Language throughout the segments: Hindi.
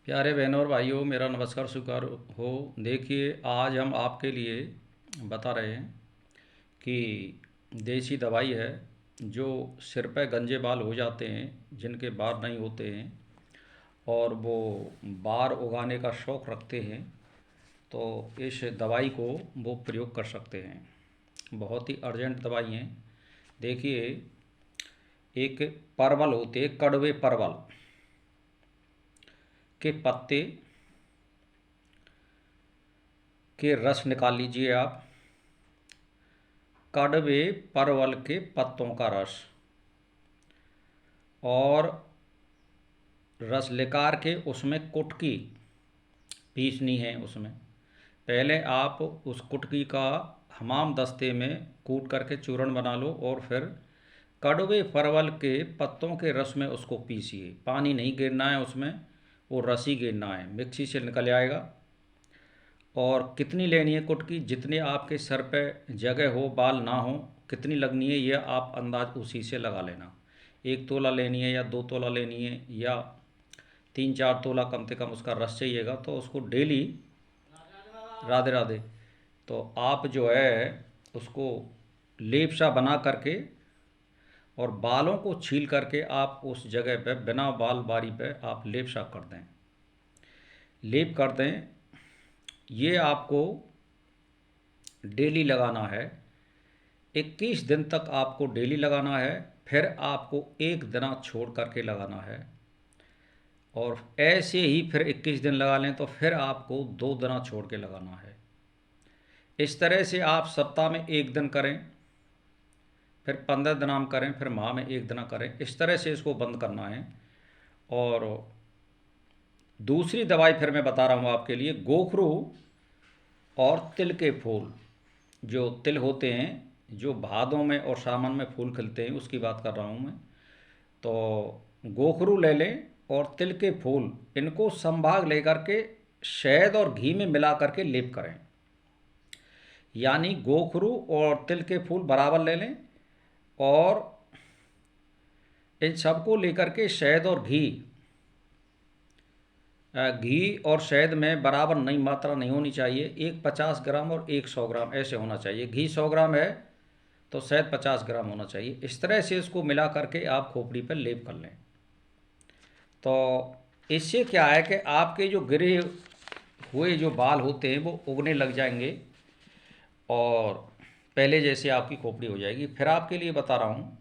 प्यारे बहनों और भाइयों, मेरा नमस्कार स्वीकार हो। देखिए, आज हम आपके लिए बता रहे हैं कि देसी दवाई है जो सिर पे गंजे बाल हो जाते हैं, जिनके बाल नहीं होते हैं और वो बाल उगाने का शौक़ रखते हैं, तो इस दवाई को वो प्रयोग कर सकते हैं। बहुत ही अर्जेंट दवाई है। देखिए, एक परवल होते, कड़वे परवल के पत्ते के रस निकाल लीजिए आप। कड़वे परवल के पत्तों का रस, और रस निकाल के उसमें कुटकी पीसनी है। उसमें पहले आप उस कुटकी का हमाम दस्ते में कूट करके चूर्ण बना लो, और फिर कड़वे परवल के पत्तों के रस में उसको पीसिए। पानी नहीं गिरना है उसमें, वो रस ही गिरना है, मिक्सी से निकल आएगा। और कितनी लेनी है कुटकी? जितने आपके सर पे जगह हो, बाल ना हो, कितनी लगनी है, यह आप अंदाज उसी से लगा लेना। 1 तोला लेनी है या 2 तोला लेनी है या 3-4 तोला कम से कम उसका रस चाहिएगा। तो उसको डेली, राधे राधे, तो आप जो है उसको लेप सा बना करके और बालों को छील करके आप उस जगह पे बिना बाल बारी पे आप लेप सा कर दें। लेप कर दें, ये आपको डेली लगाना है। 21 दिन तक आपको डेली लगाना है। फिर आपको एक दिन छोड़ करके लगाना है, और ऐसे ही फिर 21 दिन लगा लें तो फिर आपको 2 दिन छोड़ के लगाना है। इस तरह से आप सप्ताह में एक दिन करें, फिर 15 दिन करें, फिर माह में एक दिन करें। इस तरह से इसको बंद करना है। और दूसरी दवाई फिर मैं बता रहा हूँ आपके लिए, गोखरू और तिल के फूल। जो तिल होते हैं, जो भादों में और सावन में फूल खिलते हैं, उसकी बात कर रहा हूँ मैं। तो गोखरू ले लें और तिल के फूल, इनको संभाग लेकर के शहद और घी में मिला करके लेप करें। यानी गोखरू और तिल के फूल बराबर ले लें, और इन सबको लेकर के शहद और घी और शहद में बराबर नहीं, मात्रा नहीं होनी चाहिए। एक 50 ग्राम और एक 100 ग्राम ऐसे होना चाहिए। घी 100 ग्राम है तो शहद 50 ग्राम होना चाहिए। इस तरह से इसको मिला करके आप खोपड़ी पर लेप कर लें। तो इससे क्या है कि आपके जो गिरे हुए जो बाल होते हैं वो उगने लग जाएंगे, और पहले जैसे आपकी खोपड़ी हो जाएगी। फिर आपके लिए बता रहा हूँ,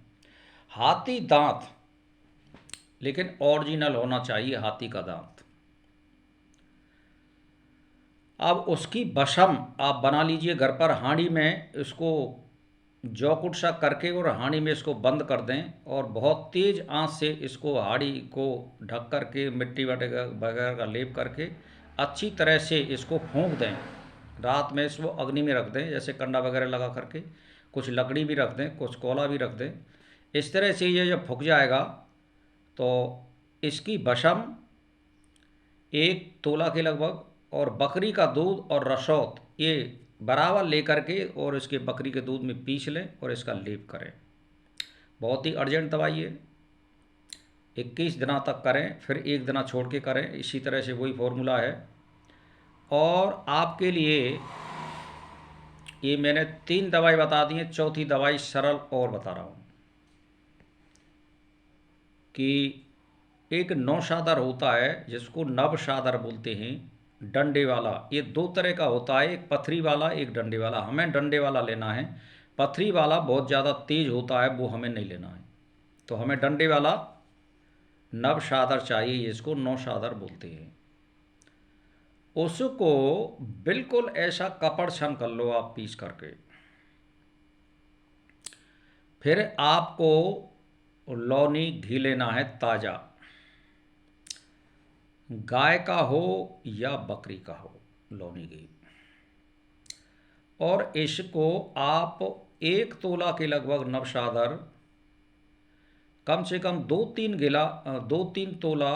हाथी दांत, लेकिन ओरिजिनल होना चाहिए हाथी का दांत। अब उसकी बशम आप बना लीजिए घर पर। हांडी में इसको जौकुट सा करके और हांडी में इसको बंद कर दें, और बहुत तेज़ आंच से इसको हांडी को ढक करके मिट्टी वगैरह का लेप करके अच्छी तरह से इसको फूंक दें। रात में इसको अग्नि में रख दें, जैसे कंडा वगैरह लगा करके। कुछ लकड़ी भी रख दें, कुछ कोला भी रख दें। इस तरह से ये जब फूक जाएगा तो इसकी बशम 1 तोला के लगभग, और बकरी का दूध और रसौत ये बराबर लेकर के और इसके बकरी के दूध में पीस लें और इसका लेप करें। बहुत ही अर्जेंट दवाई है। 21 दिन तक करें, फिर एक दिन छोड़ के करें। इसी तरह से वही फॉर्मूला है। और आपके लिए ये मैंने 3 दवाई बता दी हैं, चौथी दवाई सरल और बता रहा हूँ कि एक नौशादर होता है जिसको नवशादर बोलते हैं, डंडे वाला। ये 2 तरह का होता है, एक पथरी वाला, एक डंडे वाला। हमें डंडे वाला लेना है। पथरी वाला बहुत ज़्यादा तेज होता है, वो हमें नहीं लेना है। तो हमें डंडे वाला नवशादर चाहिए, इसको नौशादर बोलते हैं। उसको बिल्कुल ऐसा कपड़ छन कर लो आप पीस करके। फिर आपको लौनी घी लेना है, ताज़ा, गाय का हो या बकरी का हो, लौनी घी। और इसको आप 1 तोला के लगभग नवशादर कम से कम 2-3 तोला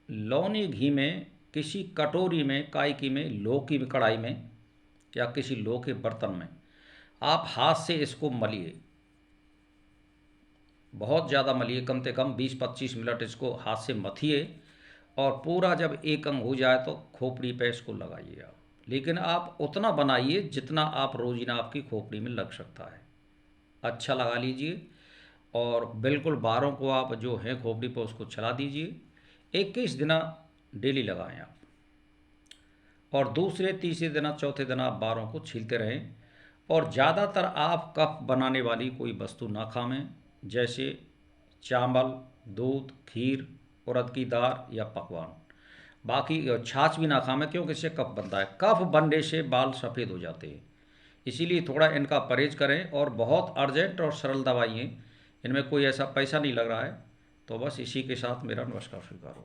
लौनी घी में किसी कटोरी में, काय की में, लो की कढ़ाई में, या किसी लो के बर्तन में आप हाथ से इसको मलिए। बहुत ज़्यादा मलिए, कम से कम 20-25 मिनट इसको हाथ से मथिए। और पूरा जब एक अंग हो जाए तो खोपड़ी पे इसको लगाइए आप। लेकिन आप उतना बनाइए जितना आप रोजीना आपकी खोपड़ी में लग सकता है। अच्छा लगा लीजिए और बिल्कुल बारों को आप जो है खोपड़ी पर उसको चला दीजिए। 21 दिन डेली लगाएं आप, और दूसरे तीसरे दिन चौथे दिन आप बारों को छीलते रहें। और ज़्यादातर आप कफ बनाने वाली कोई वस्तु ना खाएं, जैसे चावल, दूध, खीर, उड़द की दाल या पकवान। बाकी छाछ भी ना खाएं, क्योंकि इससे कफ बनता है। कफ बनने से बाल सफ़ेद हो जाते हैं, इसीलिए थोड़ा इनका परहेज करें। और बहुत अर्जेंट और सरल दवाई हैं, इनमें कोई ऐसा पैसा नहीं लग रहा है। तो बस इसी के साथ मेरा नमस्कार स्वीकार हो।